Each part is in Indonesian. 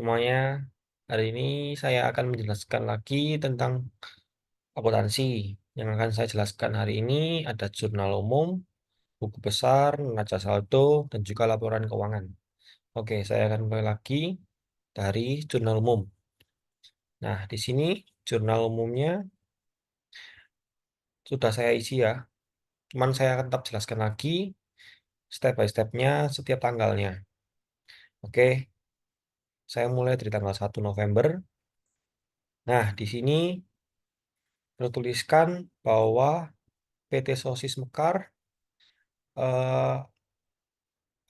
Semuanya, hari ini saya akan menjelaskan lagi tentang akuntansi. Yang akan saya jelaskan hari ini ada jurnal umum, buku besar, neraca saldo, dan juga laporan keuangan. Oke, saya akan mulai lagi dari jurnal umum. Nah, di sini jurnal umumnya sudah saya isi ya. Cuman saya akan tetap jelaskan lagi step by step-nya setiap tanggalnya. Oke, saya mulai dari tanggal 1 November. Nah, di sini tertuliskan bahwa PT Sosis Mekar eh,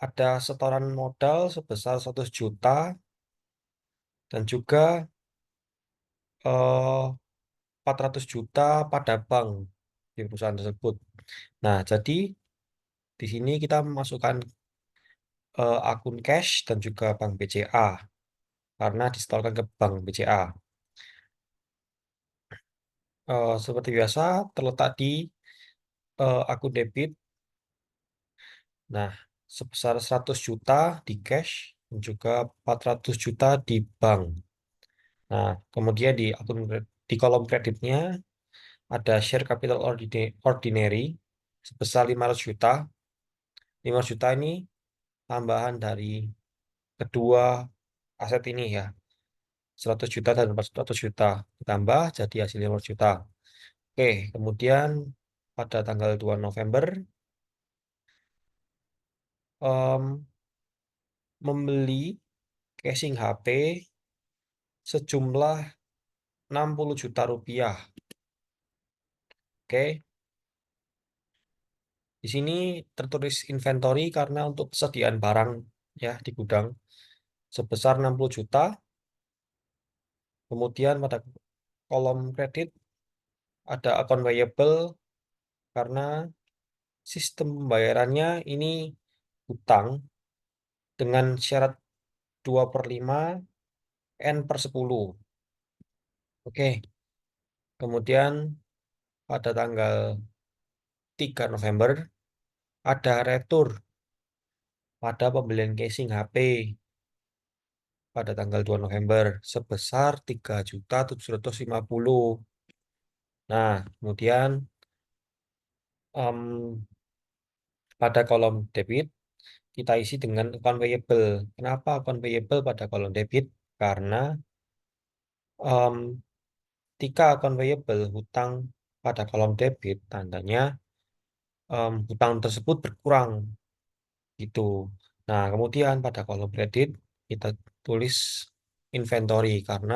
ada setoran modal sebesar 100 juta dan juga 400 juta pada bank di perusahaan tersebut. Nah, jadi di sini kita memasukkan akun cash dan juga bank BCA karena disetorkan ke bank BCA. Seperti biasa terletak di akun debit. Nah, sebesar 100 juta di cash dan juga 400 juta di bank. Nah, kemudian di kolom kreditnya ada share capital ordinary sebesar 500 juta. 500 juta ini tambahan dari kedua aset ini ya. 100 juta dan 400 juta ditambah jadi hasil 500 juta. Oke, kemudian pada tanggal 2 November em, membeli casing HP sejumlah 60 juta rupiah. Oke, di sini tertulis inventory karena untuk persediaan barang ya di gudang sebesar 60 juta. Kemudian pada kolom kredit ada account payable karena sistem pembayarannya ini hutang dengan syarat 2/5 N/10. Oke, kemudian pada tanggal 3 November ada retur pada pembelian casing HP pada tanggal 2 November sebesar 3.750. Nah, kemudian em, pada kolom debit kita isi dengan account payable. Kenapa account payable pada kolom debit? Karena em, ketika account payable hutang pada kolom debit, tandanya hutang tersebut berkurang gitu. Nah, kemudian pada kolom kredit kita tulis inventory karena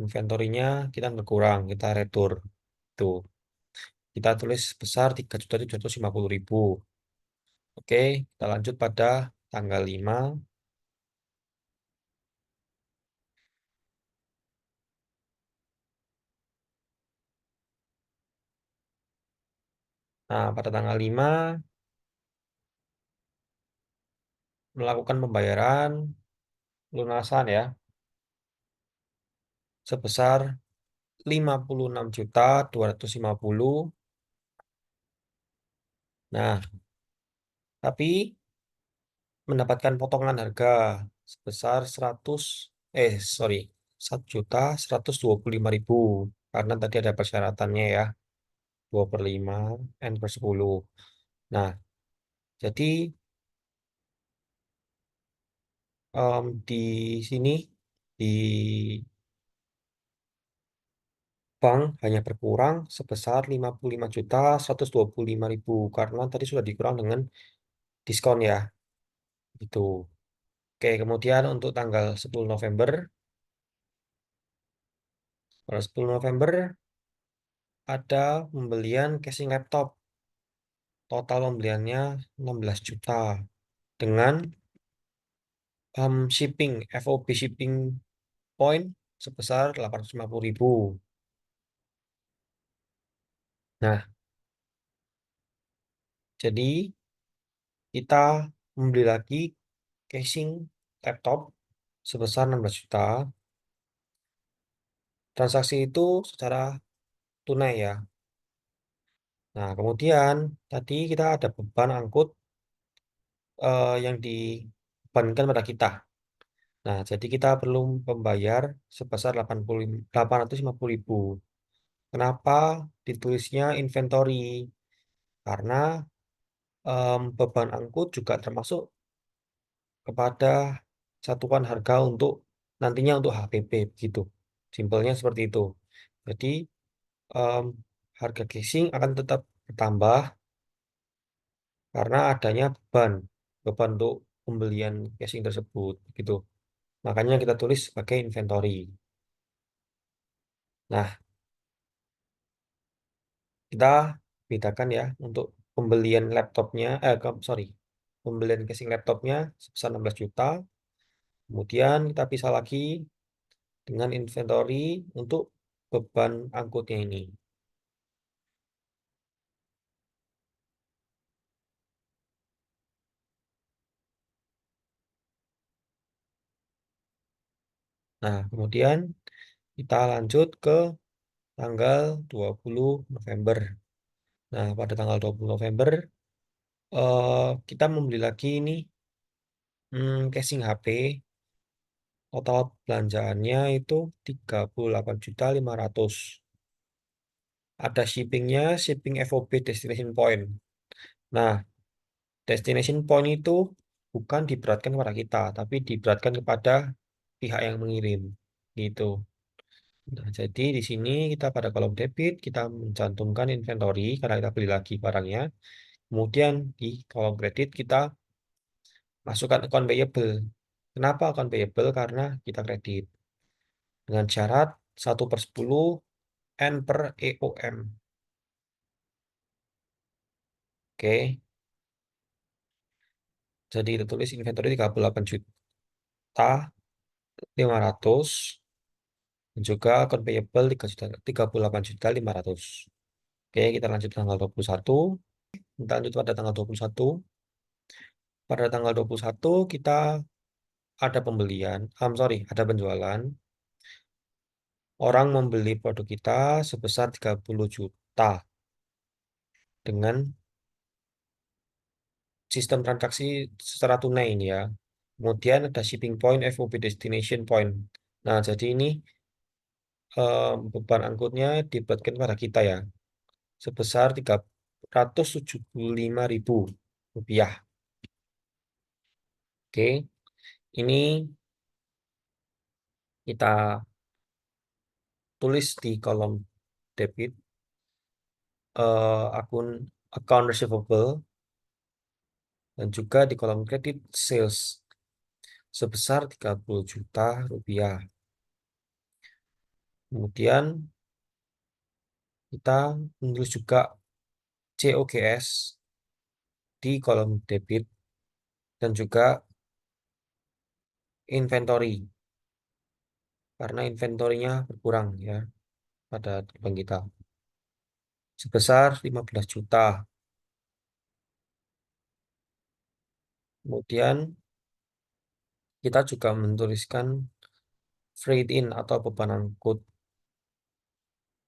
inventorinya kita berkurang, kita retur. Tuh, kita tulis sebesar 3.750.000. Oke, kita lanjut pada tanggal 5. Nah, pada tanggal 5 melakukan pembayaran lunasan ya sebesar 56.250. Nah, tapi mendapatkan potongan harga sebesar 1.125.000 karena tadi ada persyaratannya ya 2/5 N/10. Nah, jadi di sini di bank hanya berkurang sebesar 55.125.000 karena tadi sudah dikurang dengan diskon ya. Itu. Oke, kemudian untuk tanggal 10 November, pada 10 November ada pembelian casing laptop. Total pembeliannya 16 juta dengan shipping FOB shipping point sebesar 850.000. Nah, jadi kita membeli lagi casing laptop sebesar 16 juta. Transaksi itu secara tunai ya. Nah, kemudian tadi kita ada beban angkut yang dibebankan pada kita. Nah, jadi kita perlu membayar sebesar 850.000. Kenapa ditulisnya inventory? Karena beban angkut juga termasuk kepada satuan harga untuk nantinya untuk HPP begitu. Simpelnya seperti itu. Jadi em, harga casing akan tetap bertambah karena adanya beban untuk pembelian casing tersebut gitu. Makanya kita tulis sebagai inventory. Nah, kita bedakan ya untuk pembelian laptopnya, sorry, pembelian casing laptopnya sebesar 16 juta. Kemudian kita pisah lagi dengan inventory untuk beban angkutnya ini. Nah, kemudian kita lanjut ke tanggal 20 November. Nah, pada tanggal 20 November, kita membeli lagi ini casing HP. Total belanjaannya itu 38.500. Ada shippingnya, shipping FOB destination point. Nah, destination point itu bukan diberatkan kepada kita, tapi diberatkan kepada pihak yang mengirim. Gitu. Nah, jadi di sini kita pada kolom debit kita mencantumkan inventory karena kita beli lagi barangnya. Kemudian di kolom kredit kita masukkan account payable. Kenapa account payable? Karena kita kredit dengan syarat 1/10 N per EOM. Oke, jadi kita tulis inventory 38.500 dan juga account payable 38.500. Oke, kita lanjut tanggal 21. Kita lanjut pada tanggal 21. Pada tanggal 21 kita ada pembelian, sorry, ada penjualan. Orang membeli produk kita sebesar 30 juta dengan sistem transaksi secara tunai ini ya. Kemudian ada shipping point, FOB destination point. Nah, jadi ini beban angkutnya dibuatkan pada kita ya, sebesar 375.000 rupiah. Oke, ini kita tulis di kolom debit akun account receivable dan juga di kolom kredit sales sebesar 30 juta rupiah. Kemudian kita menulis juga COGS di kolom debit dan juga inventory karena inventorinya berkurang ya pada bank kita sebesar 15 juta. Kemudian kita juga menuliskan freight in atau beban angkut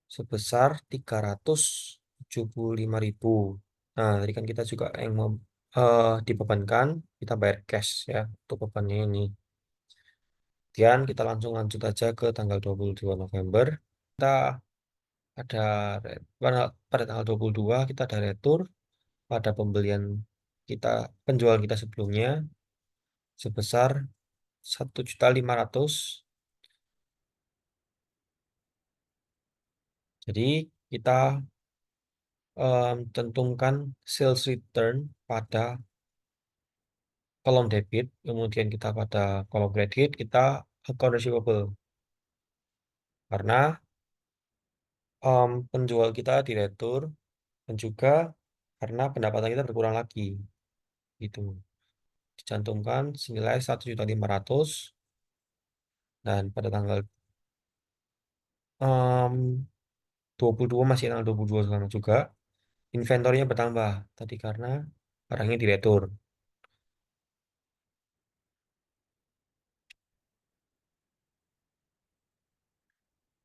sebesar 375.000. Nah, tadi kan kita juga yang dibebankan, kita bayar cash ya untuk bebannya ini. Kemudian kita langsung lanjut aja ke tanggal 22 November. Kita ada pada tanggal 22 kita ada retur pada pembelian kita penjual kita sebelumnya sebesar 1.500.000. Jadi kita tentukan sales return pada kolom debit, kemudian kita pada kolom kredit kita account receivable karena penjual kita diretur dan juga karena pendapatan kita berkurang lagi gitu. Dicantumkan senilai 1.500.000 dan pada tanggal em, 22 masih tanggal 22 sama juga inventornya bertambah tadi karena barangnya diretur.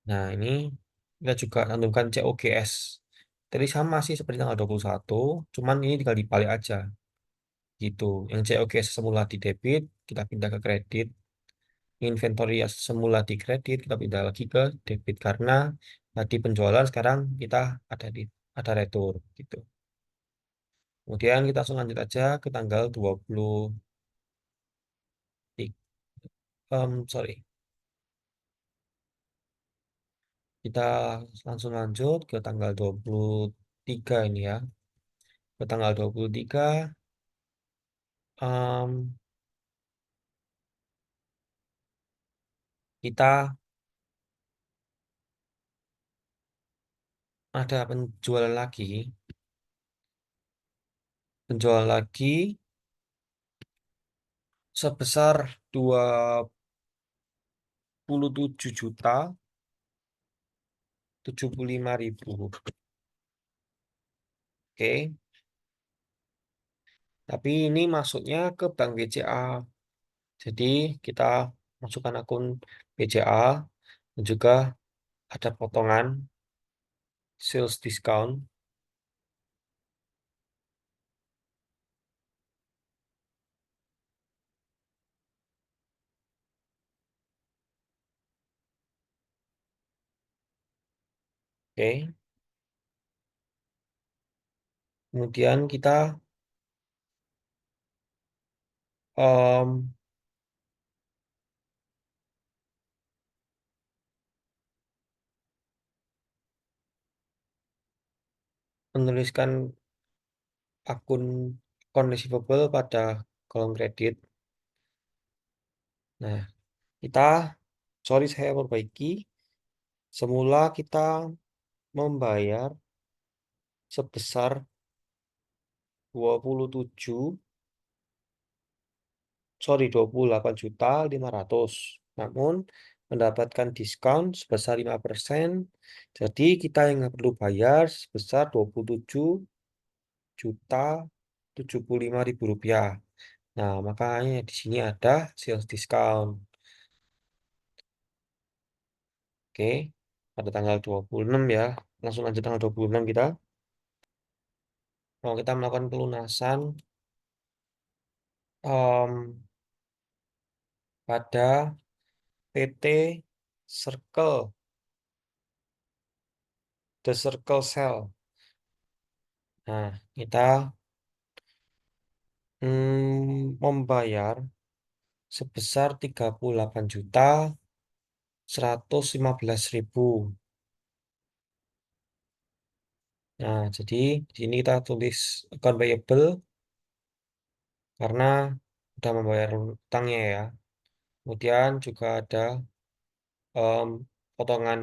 Nah, ini kita juga cantumkan COGS. Tadi sama sih seperti tanggal 21, cuman ini tinggal dibalik aja gitu. Yang COGS semula di debit, kita pindah ke kredit. inventory yang semula di kredit kita pindah lagi ke debit karena tadi penjualan sekarang kita ada retur gitu. Kemudian kita langsung lanjut aja ke tanggal 23, sorry, kita langsung lanjut ke tanggal 23 ini ya. Ke tanggal 23, em, kita ada penjualan lagi sebesar 27.075.000. Oke, tapi ini masuknya ke bank BCA. Jadi kita masukkan akun BCA dan juga ada potongan sales discount. Oke, kemudian kita em, menuliskan akun account receivable pada kolom kredit. Nah, kita, sorry saya perbaiki, semula kita membayar sebesar 27, sorry 28.500.000. Namun mendapatkan diskon sebesar 5%. Jadi kita yang perlu bayar sebesar 27.075.000 rupiah. Nah, makanya di sini ada sales discount. Oke, pada tanggal 26 ya. Langsung lanjut tanggal 26 kita. Mau kita melakukan pelunasan em, pada PT Circle, The Circle Cell. Nah, kita membayar sebesar 38.115.000. Nah, jadi di sini kita tulis account payable karena sudah membayar utangnya ya. Kemudian juga ada potongan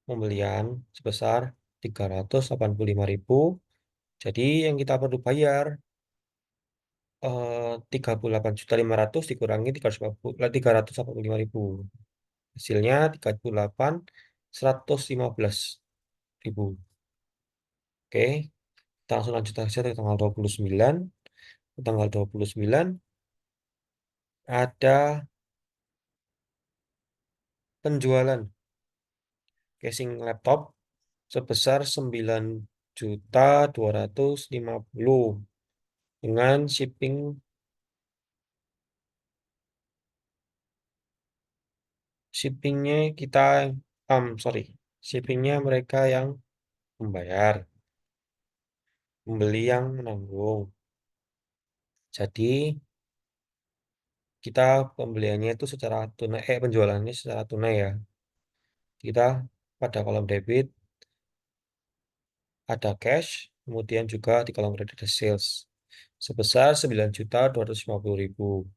pembelian sebesar 385.000. Jadi yang kita perlu bayar 38.500.000 dikurangi 385.000. Hasilnya 38.115.000. Oke, kita langsung lanjut aja ke tanggal 29. Tanggal 29 ada penjualan casing laptop sebesar 9.250.000 dengan shippingnya kita sorry, shippingnya mereka yang membayar, pembeli yang menanggung. Jadi kita pembeliannya itu secara tunai, penjualannya secara tunai ya. Kita pada kolom debit ada cash, kemudian juga di kolom kredit ada sales sebesar 9.250.000.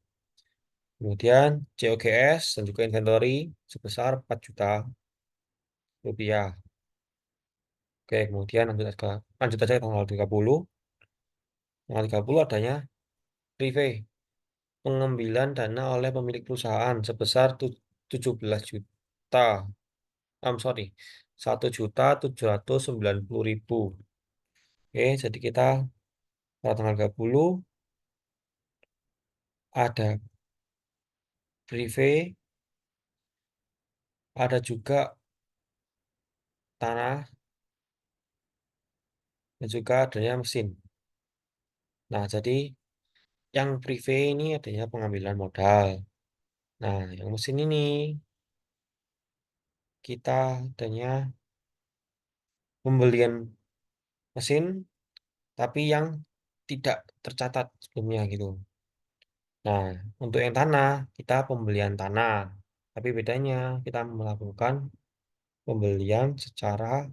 Kemudian COGS dan juga inventory sebesar 4 juta rupiah. Oke, kemudian lanjut aja ke tanggal 30. Tanggal 30 adanya prevay, pengambilan dana oleh pemilik perusahaan sebesar 17 juta. Sorry, 1.790.000. Oke, jadi kita pada tanggal 30 ada prevay, ada juga tanah, dan juga adanya mesin. Nah, jadi yang prevay ini adanya pengambilan modal. Nah, yang mesin ini kita adanya pembelian mesin tapi yang tidak tercatat sebelumnya gitu. Nah, untuk yang tanah, kita pembelian tanah. Tapi bedanya kita melakukan pembelian secara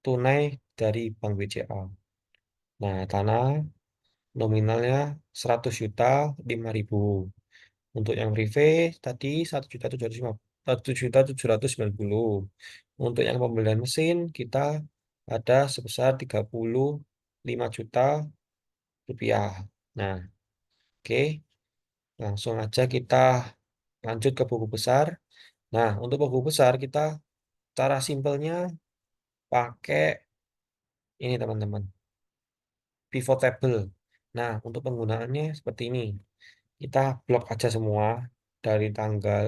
tunai dari Bank BCA. Nah, tanah nominalnya 100 juta 5.000. Untuk yang privé tadi 1.750, 1.790. Untuk yang pembelian mesin kita ada sebesar 35 juta rupiah. Nah, oke, langsung aja kita lanjut ke buku besar. Nah, untuk buku besar kita cara simpelnya pakai ini teman-teman, pivot table. Nah, untuk penggunaannya seperti ini. Kita blok aja semua dari tanggal,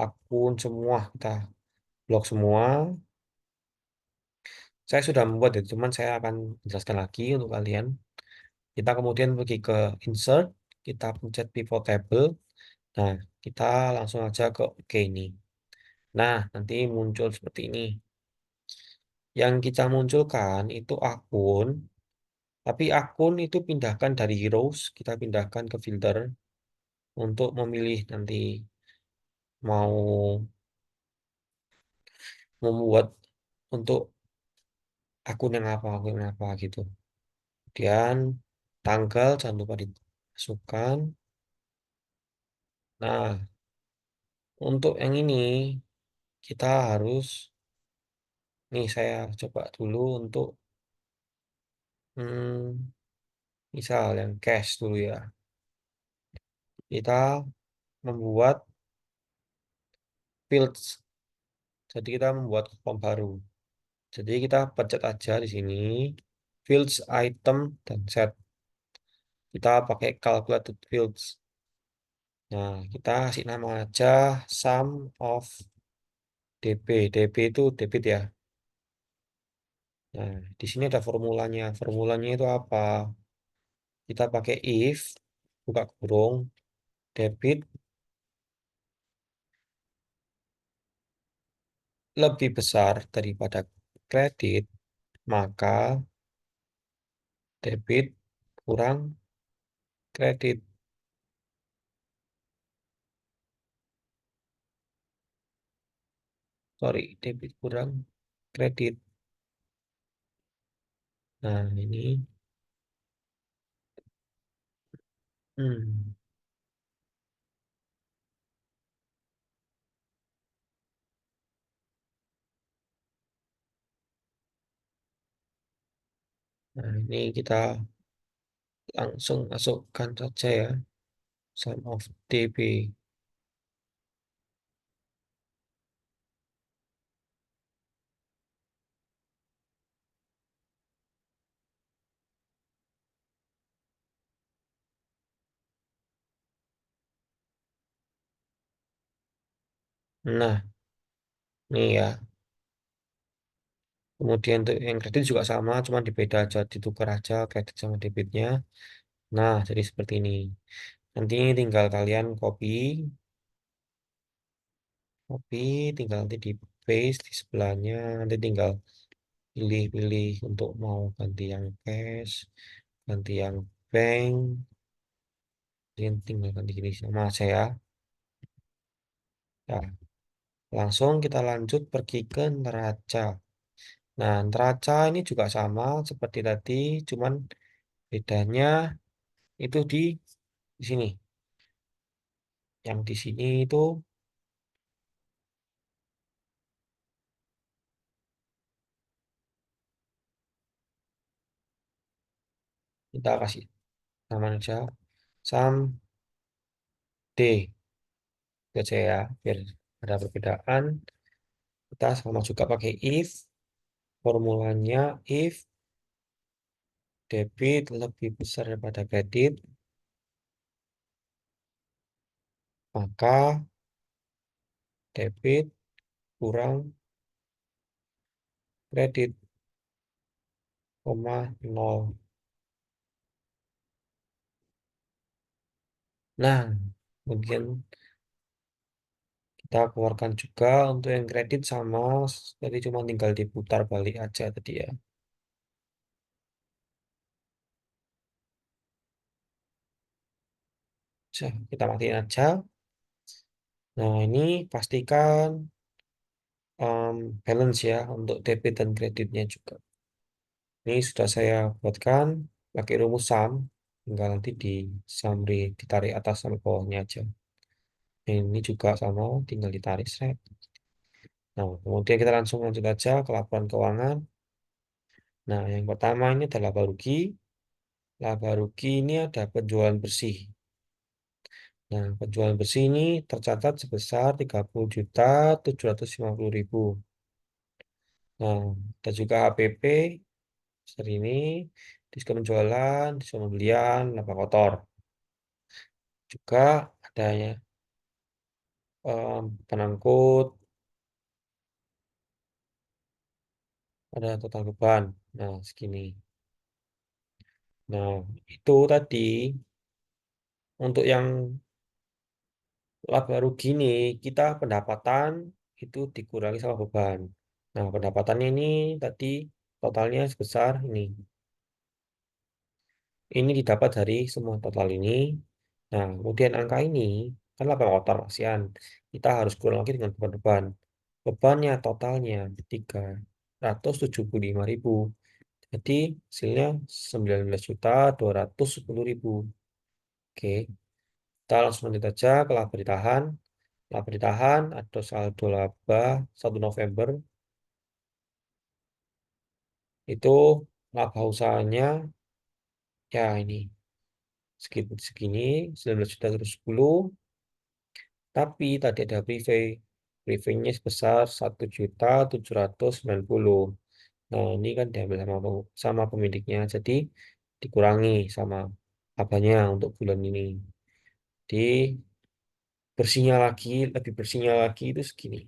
akun semua kita blok semua. Saya sudah membuat itu, cuman saya akan jelaskan lagi untuk kalian. Kita kemudian pergi ke insert, kita pencet pivot table. Nah, kita langsung aja ke OK ini. Nah, nanti muncul seperti ini. Yang kita munculkan itu akun, tapi akun itu pindahkan dari rows, kita pindahkan ke filter untuk memilih nanti mau membuat untuk akun yang apa gitu. Kemudian tanggal jangan lupa dimasukkan. Nah, untuk yang ini kita harus, nih saya coba dulu untuk hmm, misal yang cash dulu ya. Kita membuat fields. Jadi kita membuat kolom baru. Jadi kita pencet aja di sini fields, item, dan set. Kita pakai calculated fields. Nah, kita kasih nama aja sum of DB. DB itu debit ya. Nah, di sini ada formulanya. Formulanya itu apa? Kita pakai if, buka kurung, debit lebih besar daripada kredit, maka debit kurang kredit. Sorry, debit kurang kredit. Nah, hmm, ini kita langsung masukkan saja ya, sum of DB. Nah, ini ya. Kemudian untuk yang kredit juga sama, cuma dibeda aja, ditukar aja kredit sama debitnya. Nah, jadi seperti ini. Nanti tinggal kalian copy, tinggal nanti di paste di sebelahnya. Nanti tinggal pilih-pilih untuk mau ganti yang cash, ganti yang bank. Jadi tinggal ganti gini sama saya. Ya, langsung kita lanjut pergi ke neraca. Nah, neraca ini juga sama seperti tadi, cuman bedanya itu di sini. Yang di sini itu kita kasih nama aja sum D aja ya, biar ada perbedaan. Kita sama juga pakai if, formulanya if debit lebih besar daripada kredit, maka debit kurang kredit, koma nol. Nah, Kemudian kita keluarkan juga untuk yang kredit sama, jadi cuma tinggal diputar balik aja tadi ya. Kita matiin aja. Nah, ini pastikan balance ya untuk debit dan kreditnya juga. Ini sudah saya buatkan pakai rumus sum, tinggal nanti di summary ditarik atas sama bawahnya aja. Ini juga sama, tinggal ditarik set. Nah, kemudian kita langsung lanjut aja ke laporan keuangan. Nah, yang pertama ini adalah laba rugi. Laba rugi ini ada penjualan bersih. Nah, penjualan bersih ini tercatat sebesar 30.750.000. Nah, ada juga HPP besar ini, diskon penjualan, diskon pembelian, laba kotor. Juga adanya penangkut, ada total beban. Nah, segini. Nah, itu tadi untuk yang laba rugi nih, kita pendapatan itu dikurangi sama beban. Nah, pendapatannya ini tadi totalnya sebesar ini. Ini didapat dari semua total ini. Nah, kemudian angka ini kan laba kotor, kasihan. Kita harus kurang lagi dengan beban-beban. Bebannya totalnya 375.000. Jadi hasilnya 19.210.000. Oke, kita langsung lanjut aja ke laba ditahan. Laba ditahan atau saldo laba 1 November itu laba usahanya ya ini segini 19.110, tapi tadi ada preview-nya sebesar 1.790. Nah, ini kan diambil sama pemiliknya, jadi dikurangi sama labanya untuk bulan ini. Di bersihnya lagi, lebih bersihnya lagi itu segini,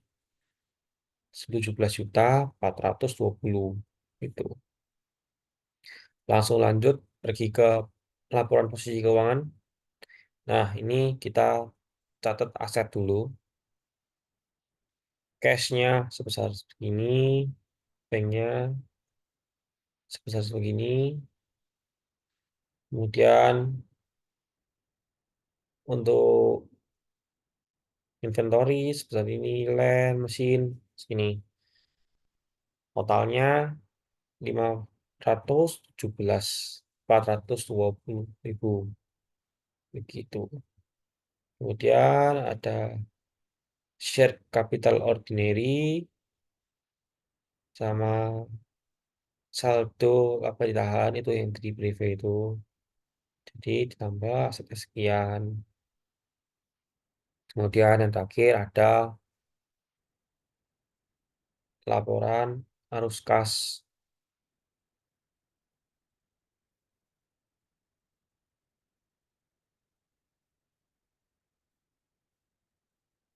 17.420 itu. Langsung lanjut pergi ke laporan posisi keuangan. Nah, ini kita catat aset dulu. Cashnya sebesar segini, banknya sebesar segini. Kemudian untuk inventory sebesar ini, land, mesin segini. Totalnya 517.420.000 begitu. Kemudian ada share capital ordinary sama saldo apa ditahan itu yang di preview itu. Jadi ditambah sekian. Kemudian yang terakhir ada laporan arus kas.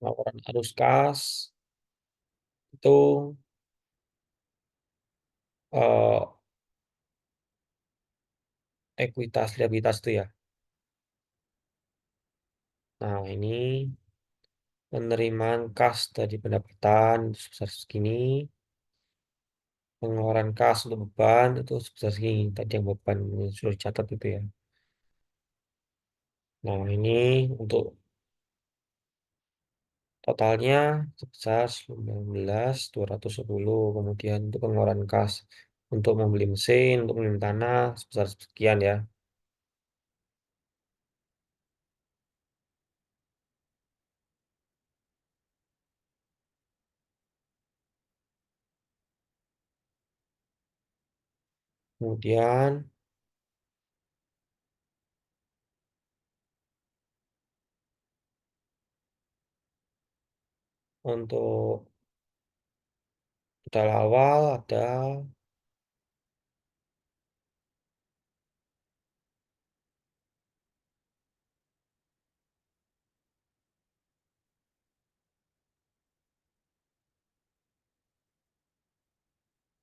Laporan arus kas itu eh, ekuitas liabilitas itu ya. Nah, ini penerimaan kas dari pendapatan sebesar segini, pengeluaran kas untuk beban itu sebesar segini. Tadi yang beban yang sudah dicatat itu ya. Nah, ini untuk totalnya sebesar 19.210. Kemudian untuk pengeluaran kas untuk membeli mesin, untuk membeli tanah sebesar sekian ya. Kemudian untuk modal awal ada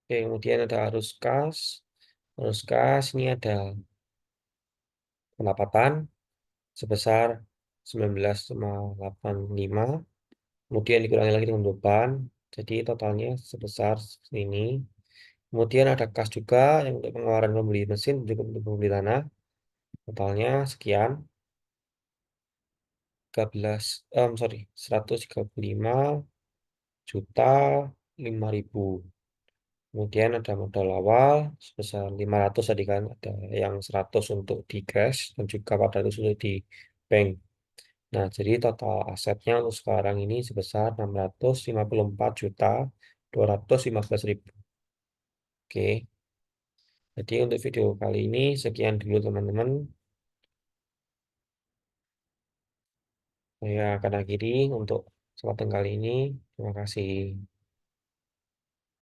Oke, kemudian ada arus kas. Arus kas ini ada pendapatan sebesar 19,85, kemudian dikurangi lagi dengan beban, jadi totalnya sebesar ini. Kemudian ada kas juga yang untuk pengeluaran pembeli mesin juga untuk pembeli tanah, totalnya sekian, 13, sorry, 135,5 juta. Kemudian ada modal awal sebesar 500 tadi kan, ada yang 100 untuk di cash dan juga 400 untuk di bank. Nah, jadi total asetnya untuk sekarang ini sebesar 654,215 ribu. Oke, jadi untuk video kali ini sekian dulu teman-teman. Saya akan akhiri untuk kesempatan kali ini. Terima kasih.